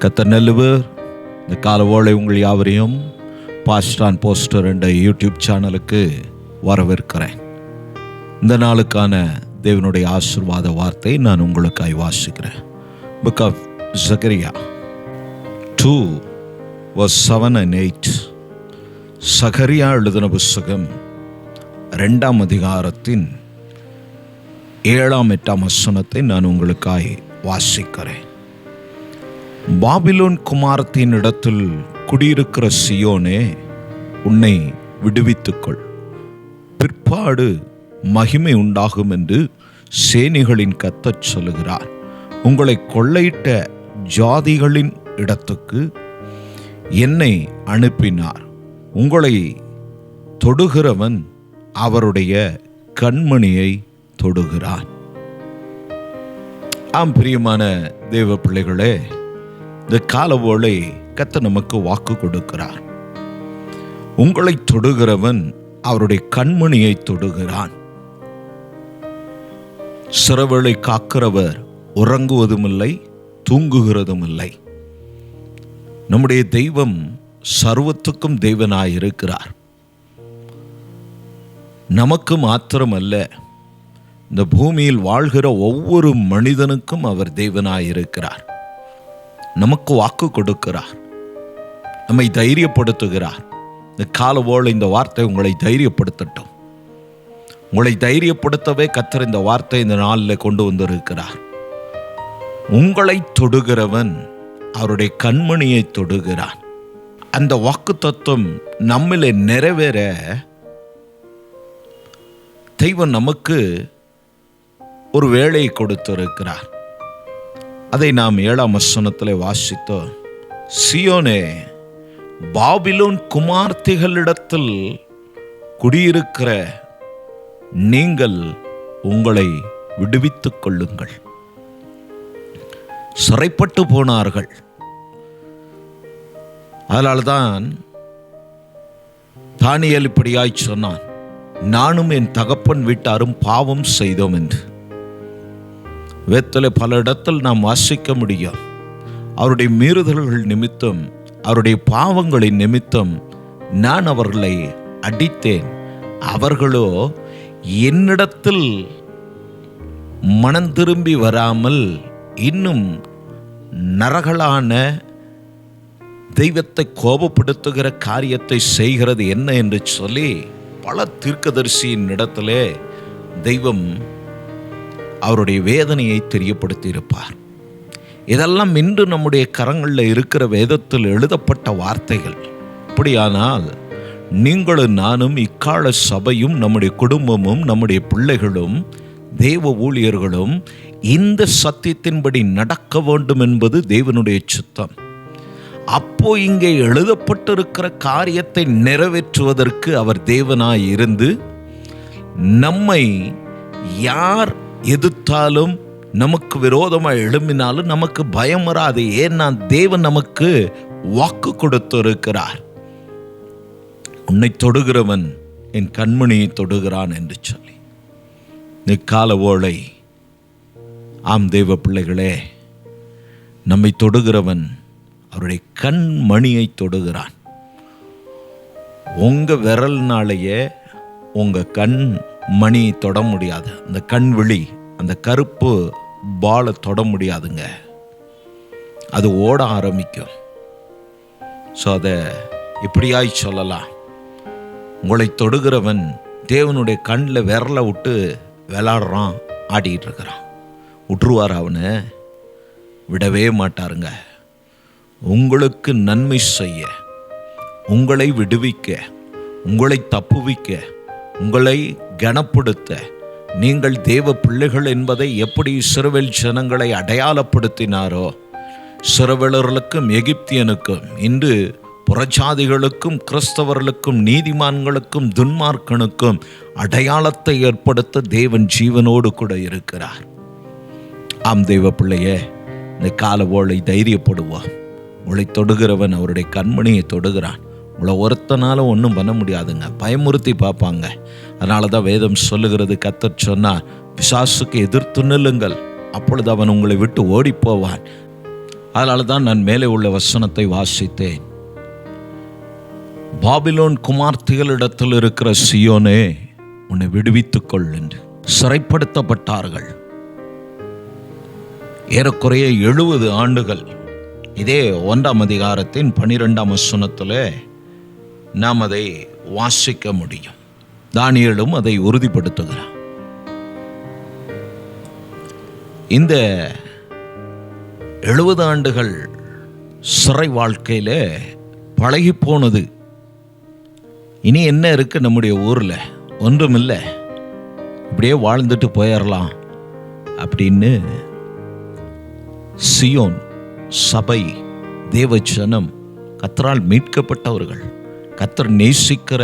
கர்த்தர் நல்லவர். இந்த காலவோளை உங்கள் யாவரையும் பாஸ்டான் போஸ்டர் என்ற யூடியூப் சேனலுக்கு வரவேற்கிறேன். இந்த நாளுக்கான தேவனுடைய ஆசீர்வாத வார்த்தை நான் உங்களுக்காய் வாசிக்கிறேன். புக் ஆஃப் சகரியா 2:7-8. சகரியா எழுதின புஸ்தகம் 2ஆம் அதிகாரத்தின் 7-8 வசனத்தை நான் உங்களுக்காய் வாசிக்கிறேன். பாபிலோன் குமாரத்தின் இடத்தில் குடியிருக்கிற சியோனே, உன்னை விடுவித்துக்கொள், பிற்பாடு மகிமை உண்டாகும் என்று சேனைகளின் கர்த்தர் சொல்லுகிறார். உங்களை கொள்ளையிட்ட ஜாதிகளின் இடத்துக்கு என்னை அனுப்பினார். உங்களை தொடுகிறவன் அவருடைய கண்மணியை தொடுகிறான். ஆம் பிரியமான தேவ பிள்ளைகளே, இந்த காலவோளை கர்த்தர் நமக்கு வாக்கு கொடுக்கிறார். உங்களை தொடுகிறவன் அவருடைய கண்மணியை தொடுகிறான். சிறவேளை காக்கிறவர் உறங்குவதும் இல்லை, தூங்குகிறதும் இல்லை. நம்முடைய தெய்வம் சர்வத்துக்கும் தெய்வனாயிருக்கிறார். நமக்கு மாத்திரமல்ல, இந்த பூமியில் வாழ்கிற ஒவ்வொரு மனிதனுக்கும் அவர் தெய்வனாயிருக்கிறார். நமக்கு வாக்கு கொடுக்கிறார், நம்மை தைரியப்படுத்துகிறார். இந்த காலவோளை இந்த வார்த்தை உங்களை தைரியப்படுத்தட்டும். உங்களை தைரியப்படுத்தவே கர்த்தர் இந்த வார்த்தை இந்த நாளில் கொண்டு வந்திருக்கிறார். உங்களை தொடுகிறவன் அவருடைய கண்மணியை தொடுகிறான். அந்த வாக்கு தத்துவம் நம்மிலே நிறைவேற தெய்வம் நமக்கு ஒரு வேலையை கொடுத்திருக்கிறார். அதை நாம் 7ஆம் வசனத்தில் வாசித்தோம். சியோனே, பாபிலோன் குமார்த்திகளிடத்தில் குடியிருக்கிற நீங்கள் உங்களை விடுவித்துக் கொள்ளுங்கள். சிறைப்பட்டு போனார்கள். அதனால்தான் தானியேல் இப்படியாய் சொன்னான், நானும் என் தகப்பன் வீட்டாரும் பாவம் செய்தோம் என்று. வேதத்திலே பல இடத்தில் நாம் வாசிக்க முடியும். அவருடைய மீறுதல்கள் நிமித்தம், அவருடைய பாவங்களின் நிமித்தம் நான் அவர்களை அடித்தேன். அவர்களோ என்னிடத்தில் மனம் திரும்பி வராமல் இன்னும் நரகலான தெய்வத்தை கோபப்படுத்துகிற காரியத்தை செய்கிறது என்ன என்று சொல்லி பல தீர்க்கதரிசியின் இடத்திலே தெய்வம் அவருடைய வேதனையை தெரியப்படுத்தி இருப்பார். இதெல்லாம் இன்று நம்முடைய கரங்களில் இருக்கிற வேதத்தில் எழுதப்பட்ட வார்த்தைகள். அப்படியானால் நீங்களும் நானும், இக்கால சபையும், நம்முடைய குடும்பமும், நம்முடைய பிள்ளைகளும், தேவ ஊழியர்களும் இந்த சத்தியத்தின்படி நடக்க வேண்டும் என்பது தேவனுடைய சித்தம். அப்போ இங்கே எழுதப்பட்டிருக்கிற காரியத்தை நிறைவேற்றுவதற்கு அவர் தேவனாய் இருந்து, நம்மை யார் எதிர்த்தாலும், நமக்கு விரோதமாக எழும்பினாலும் நமக்கு பயம் வராது. ஏன்னா தேவன் நமக்கு வாக்கு கொடுத்திருக்கிறார். உன்னை தொடுகிறவன் என் கண்மணியை தொடுகிறான் என்று சொல்லி. கால ஓலை, ஆம் தேவ பிள்ளைகளே, நம்மை தொடுகிறவன் அவருடைய கண்மணியை தொடுகிறான். உங்க விரல்னாலேயே உங்க கண் மணியை தொட முடியாது. அந்த கண் விழி, அந்த கருப்பு பாலை தொட முடியாதுங்க. அது ஓட ஆரம்பிக்கும். ஸோ அதை இப்படியாய் சொல்லலாம், உங்களை தொடுகிறவன் தேவனுடைய கண்ணில் விரலை விட்டு விளாடுறான், ஆடிக்கிட்டு இருக்கிறான். விட்டுருவார், அவனை விடவே மாட்டாருங்க. உங்களுக்கு நன்மை செய்ய, உங்களை விடுவிக்க, உங்களை தப்புவிக்க, உங்களை கனப்படுத்த, நீங்கள் தேவ பிள்ளைகள் என்பதை எப்படி இஸ்ரவேல் ஜனங்களை அடையாளப்படுத்தினாரோ, இஸ்ரவேலர்களுக்கும் எகிப்தியனுக்கும், இன்று புறஜாதிகளுக்கும் கிறிஸ்தவர்களுக்கும் நீதிமான்களுக்கும் துன்மார்க்கனுக்கும் அடையாளத்தை ஏற்படுத்த தேவன் ஜீவனோடு கூட இருக்கிறார். ஆம் தேவ பிள்ளையே, இந்த காலவோளை தைரியப்படுவோம். உங்களை தொடுகிறவன் அவருடைய கண்மணியை தொடுகிறான். உங்களை ஒருத்தனாலும் ஒன்றும் பண்ண முடியாதுங்க. பயமுறுத்தி பார்ப்பாங்க. அதனால தான் வேதம் சொல்லுகிறது, கர்த்தர் சொன்னார், பிசாசுக்கு எதிர்த்து நில்லுங்கள், அப்பொழுது அவன் உங்களை விட்டு ஓடி போவான். அதனால தான் நான் மேலே உள்ள வசனத்தை வாசித்தேன். பாபிலோன் குமார்த்திகளிடத்தில் இருக்கிற சியோனே, உன்னை விடுவித்துக் கொள் என்று. சிறைப்படுத்தப்பட்டார்கள். ஏறக்குறைய 70 ஆண்டுகள். இதே 1ஆம் அதிகாரத்தின் 12ஆம் வசனத்தில் நாம் அதை வாசிக்க முடியும். தானியேலும் அதை உறுதிப்படுத்துகிறார். இந்த 70 ஆண்டுகள் சிறை வாழ்க்கையில பழகி போனது. இனி என்ன இருக்கு நம்முடைய ஊரில்? ஒன்றுமில்லை, இப்படியே வாழ்ந்துட்டு போயிடலாம் அப்படின்னு சியோன் சபை, தேவஜனம், கர்த்தரால் மீட்கப்பட்டவர்கள், கர்த்தர் நேசிக்கிற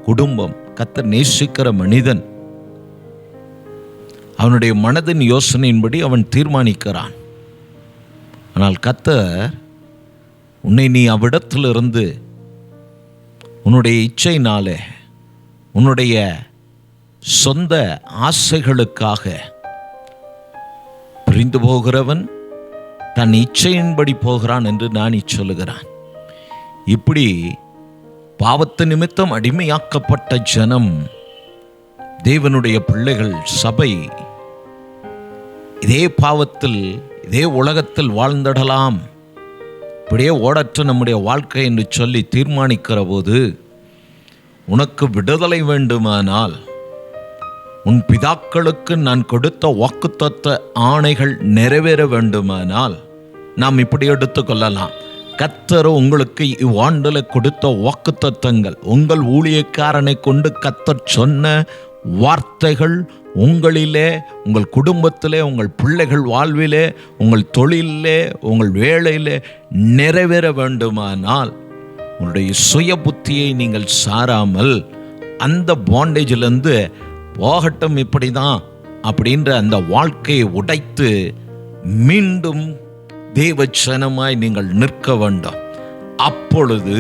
குடும்பம், கர்த்தர் நேசிக்கிற மனிதன், அவனுடைய மனதின் யோசனையின்படி அவன் தீர்மானிக்கிறான். ஆனால் கர்த்தர் உன்னை நீ அவ்விடத்திலிருந்து உன்னுடைய இச்சையினாலே, உன்னுடைய சொந்த ஆசைகளுக்காக பிரிந்து போகிறவன் தன் இச்சையின்படி போகிறான் என்று நான் சொல்லுகிறான். இப்படி பாவத்து நிமித்தம் அடிமையாக்கப்பட்ட ஜனம், தேவனுடைய பிள்ளைகள், சபை இதே பாவத்தில், இதே உலகத்தில் வாழ்ந்திடலாம், இப்படியே ஓடற்ற நம்முடைய வாழ்க்கை என்று சொல்லி தீர்மானிக்கிற போது, உனக்கு விடுதலை வேண்டுமானால், உன் பிதாக்களுக்கு நான் கொடுத்த வாக்குத்தத்த ஆணைகள் நிறைவேற வேண்டுமானால், நாம் இப்படி எடுத்துக்கொள்ளலாம். கர்த்தர் உங்களுக்கு இவ்வாண்டில் கொடுத்த வாக்குத்தத்தங்கள், உங்கள் ஊழியக்காரனை கொண்டு கர்த்தர் சொன்ன வார்த்தைகள் உங்களிலே, உங்கள் குடும்பத்திலே, உங்கள் பிள்ளைகள் வாழ்விலே, உங்கள் தொழிலே, உங்கள் வேலையிலே நிறைவேற வேண்டுமானால், உங்களுடைய சுய புத்தியை நீங்கள் சாராமல் அந்த பாண்டேஜிலிருந்து போகட்டும், இப்படி தான் அப்படின்ற அந்த வாழ்க்கையை உடைத்து மீண்டும் தேவச்சனமாய் நீங்கள் நிற்க வேண்டும். அப்பொழுது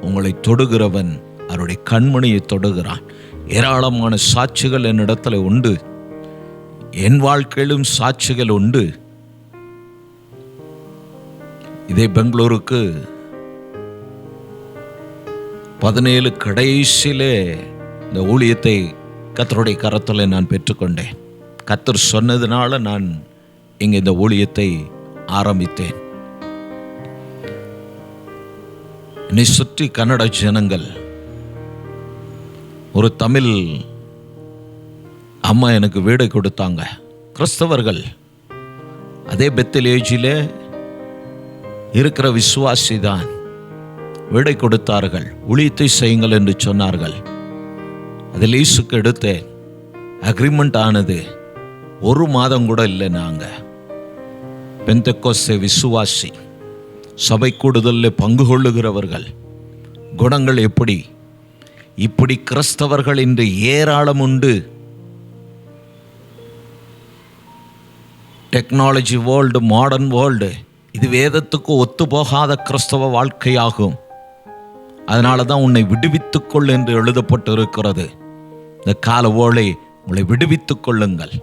உங்களை தொடுகிறவன் அவருடைய கண்மணியை தொடுகிறான். ஏராளமான சாட்சிகள் என்னிடத்துல உண்டு, என் வாழ்க்கையிலும் சாட்சிகள் உண்டு. இதே பெங்களூருக்கு 17 கடைசியிலே இந்த ஊழியத்தை கர்த்தருடைய கரத்தில் நான் பெற்றுக்கொண்டேன். கர்த்தர் சொன்னதுனால நான் இங்கே இந்த ஊழியத்தை ஆரம்பித்தேன். என்னை சுற்றி கன்னட ஜனங்கள், ஒரு தமிழ் அம்மா எனக்கு வீடை கொடுத்தாங்க, கிறிஸ்தவர்கள். அதே பெத்தலேஜிலே இருக்கிற விசுவாசி தான் வீடை கொடுத்தார்கள். ஊழியத்தை செய்யுங்கள் என்று சொன்னார்கள். அது லீஸுக்கு எடுத்தேன். அக்ரிமெண்ட் ஆனது 1 மாதம் கூட இல்லை. நாங்கள் பெந்தெக்கோஸ்தே விசுவாசி, சபை கூடுதலில் பங்கு கொள்ளுகிறவர்கள். குணங்கள் எப்படி? இப்படி கிறிஸ்தவர்கள் இன்று ஏராளம் உண்டு. டெக்னாலஜி வேர்ல்டு, மாடர்ன் வேர்ல்டு, இது வேதத்துக்கு ஒத்து போகாத கிறிஸ்தவ வாழ்க்கையாகும். அதனால தான் உன்னை விடுவித்துக்கொள் என்று எழுதப்பட்டு இருக்கிறது. இந்த கால ஓலை உங்களை விடுவித்துக் கொள்ளுங்கள்.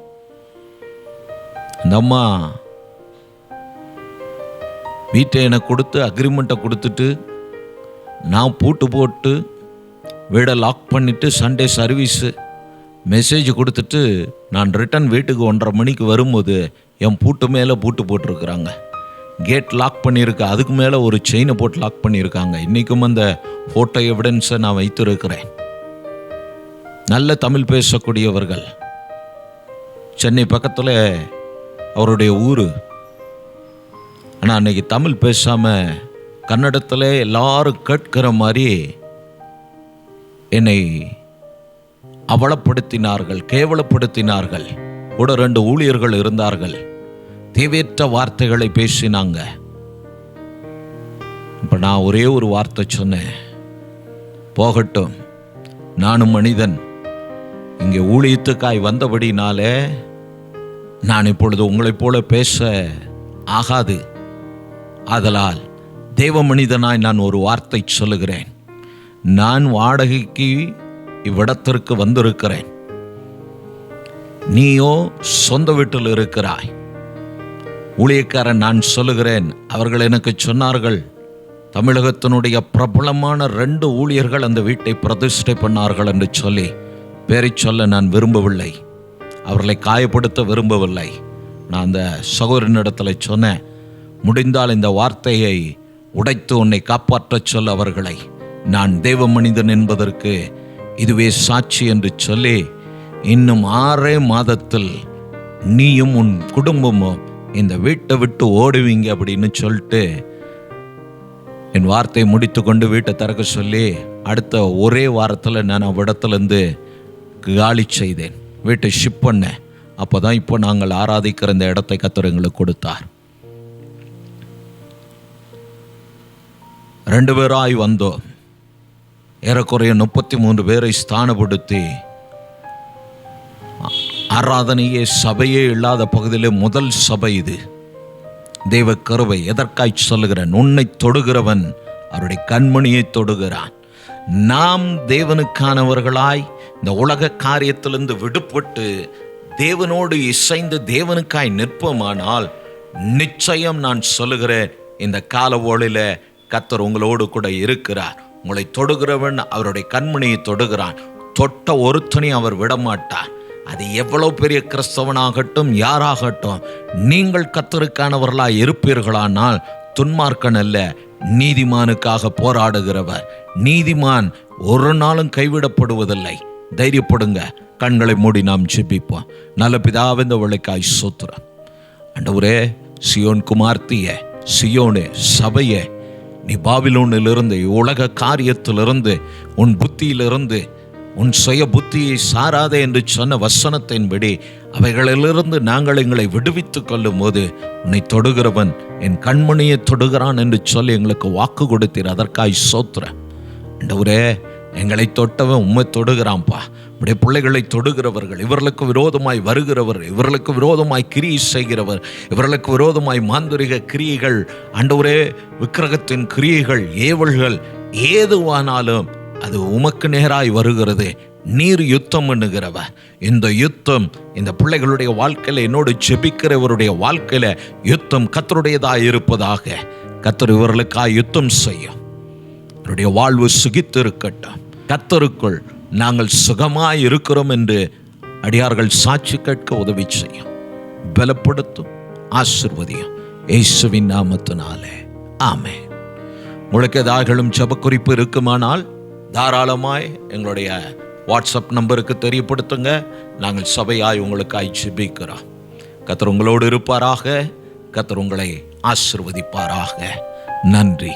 அந்த அம்மா வீட்டை எனக்கு கொடுத்து அக்ரிமெண்ட்டை கொடுத்துட்டு, நான் பூட்டு போட்டு வீடை லாக் பண்ணிவிட்டு, சண்டே சர்வீஸு மெசேஜ் கொடுத்துட்டு நான் ரிட்டன் வீட்டுக்கு 1:30 மணிக்கு வரும்போது என் பூட்டு மேலே பூட்டு போட்டிருக்கிறாங்க. கேட் லாக் பண்ணியிருக்கு, அதுக்கு மேலே ஒரு செயினை போட்டு லாக் பண்ணியிருக்காங்க. இன்றைக்கும் அந்த ஃபோட்டோ எவிடன்ஸை நான் வைத்திருக்கிறேன். நல்ல தமிழ் பேசக்கூடியவர்கள். சென்னை பக்கத்தில் அவருடைய ஊர். ஆனால் அன்றைக்கி தமிழ் பேசாமல் கன்னடத்தில் எல்லாரும் கேட்கிற மாதிரி என்னை அவலப்படுத்தினார்கள், கேவலப்படுத்தினார்கள். கூட 2 ஊழியர்கள் இருந்தார்கள். தேவையற்ற வார்த்தைகளை பேசினாங்க. இப்போ நான் ஒரே ஒரு வார்த்தை சொன்னேன், போகட்டும், நானும் மனிதன், இங்கே ஊழியத்துக்காய் வந்தபடினாலே நான் இப்பொழுது உங்களைப் போல பேச ஆகாது. ஆதலால் தேவ மனிதனாய் நான் ஒரு வார்த்தை சொல்லுகிறேன். நான் வாடகைக்கு இவ்விடத்திற்கு வந்திருக்கிறேன், நீயோ சொந்த வீட்டில் இருக்கிறாய். ஊழியக்காரன் நான் சொல்லுகிறேன், அவர்கள் எனக்கு சொன்னார்கள், தமிழகத்தினுடைய பிரபலமான 2 ஊழியர்கள் அந்த வீட்டை பிரதிஷ்டை பண்ணார்கள் என்று சொல்லி பேரை சொல்ல நான் விரும்பவில்லை, அவர்களை காயப்படுத்த விரும்பவில்லை. நான் அந்த சகோதரனிடத்தில் சொன்னேன், முடிந்தால் இந்த வார்த்தையை உடைத்து உன்னை காப்பாற்றச் சொல்ல அவர்களை. நான் தேவ மனிதன் என்பதற்கு இதுவே சாட்சி என்று சொல்லி, இன்னும் 6 மாதத்தில் நீயும் உன் குடும்பமும் இந்த வீட்டை விட்டு ஓடுவீங்க அப்படின்னு சொல்லிட்டு என் வார்த்தையை முடித்து கொண்டு வீட்டை திறக்க சொல்லி அடுத்த ஒரே வாரத்தில் நான் அவ்விடத்துலேருந்து காலி செய்தேன், வீட்டை ஷிப் பண்ணேன். அப்போ தான் இப்போ நாங்கள் ஆராதிக்கிற இந்த இடத்தை கர்த்தர் எங்களுக்கு கொடுத்தார். 2 பேராய் வந்தோம். ஏறக்குறைய 33 பேரை ஸ்தானப்படுத்தி ஆராதனையே சபையே இல்லாத பகுதியிலே முதல் சபை இது. தெய்வ கருவை எதற்காய் சொல்லுகிறேன், உன்னை தொடுகிறவன் அவருடைய கண்மணியை தொடுகிறான். நாம் தேவனுக்கானவர்களாய் இந்த உலக காரியத்திலிருந்து விடுபட்டு தேவனோடு இசைந்து தேவனுக்காய் நிற்போமானால் நிச்சயம் நான் சொல்லுகிறேன், இந்த கால ஓளில கர்த்தர் உங்களோடு கூட இருக்கிறார். உங்களை தொடுகிறவன் அவருடைய கண்மணியை தொடுகிறான். தொட்ட ஒருத்தனை அவர் விடமாட்டார். அது எவ்வளவு பெரிய கிறிஸ்தவனாகட்டும் யாராகட்டும், நீங்கள் கர்த்தருக்கானவர்களாய் இருப்பீர்களானால் துன்மார்க்கன் அல்ல, நீதிமானுக்காக போராடுகிறவர். நீதிமான் ஒரு நாளும் கைவிடப்படுவதில்லை. தைரியப்படுங்க. கண்களை மூடி நாம் ஜெபிப்போம். நல்ல பிதாவே, இந்த வேளைக்காய் ஸ்தோத்திரம். ஆண்டவரே, சியோன் குமார்த்தியே, சியோனே, சபையே, நீ பாபிலோனிலிருந்து உலக காரியத்திலிருந்து உன் புத்தியிலிருந்து உன் சுய புத்தியை சாராதே என்று சொன்ன வசனத்தின்படி அவைகளிலிருந்து நாங்கள் எங்களை விடுவித்து கொள்ளும் போது உன்னை தொடுகிறவன் என் கண்மணியை தொடுகிறான் என்று சொல்லி எங்களுக்கு வாக்கு கொடுத்தீர். அதற்காய் ஸ்தோத்திரம். ஆண்டவரே, எங்களை தொட்டவன் உம்மை தொடுகிறான்ப்பா. உடைய பிள்ளைகளை தொடுகிறவர்கள், இவர்களுக்கு விரோதமாய் வருகிறவர், இவர்களுக்கு விரோதமாய் கிரியை செய்கிறவர், இவர்களுக்கு விரோதமாய் மாந்திரிக கிரியைகள், ஆண்டவரே விக்கிரகத்தின் கிரியைகள், ஏவல்கள் ஏதுவானாலும் அது உமக்கு நேராய் வருகிறது. நீர் யுத்தம் பண்ணுகிறவர். இந்த யுத்தம் இந்த பிள்ளைகளுடைய வாழ்க்கையில, என்னோடு ஜெபிக்கிறவருடைய வாழ்க்கையில யுத்தம் கர்த்தருடையதாய் இருப்பதாக. கர்த்தர் இவர்களுக்காய் யுத்தம் செய்யும். அவருடைய வாழ்வு சுகித்து இருக்கட்டும். கர்த்தருக்குள் நாங்கள் சுகமாய் இருக்கிறோம் என்று அடியார்கள் சாட்சி கேட்க உதவி செய்யும், பலப்படுத்தும், ஆசீர்வதியும். இயேசுவின் நாமத்தினாலே ஆமென். உங்களுக்கு ஏதாகளும் ஜெப குறிப்பு இருக்குமானால் தாராளமாய் எங்களுடைய வாட்ஸ்அப் நம்பருக்கு தெரியப்படுத்துங்க. நாங்கள் சபையாய் உங்களுக்காய் ஜெபிக்கிறோம். கர்த்தர் உங்களோடு இருப்பாராக. கர்த்தர் உங்களை ஆசீர்வதிப்பாராக. நன்றி.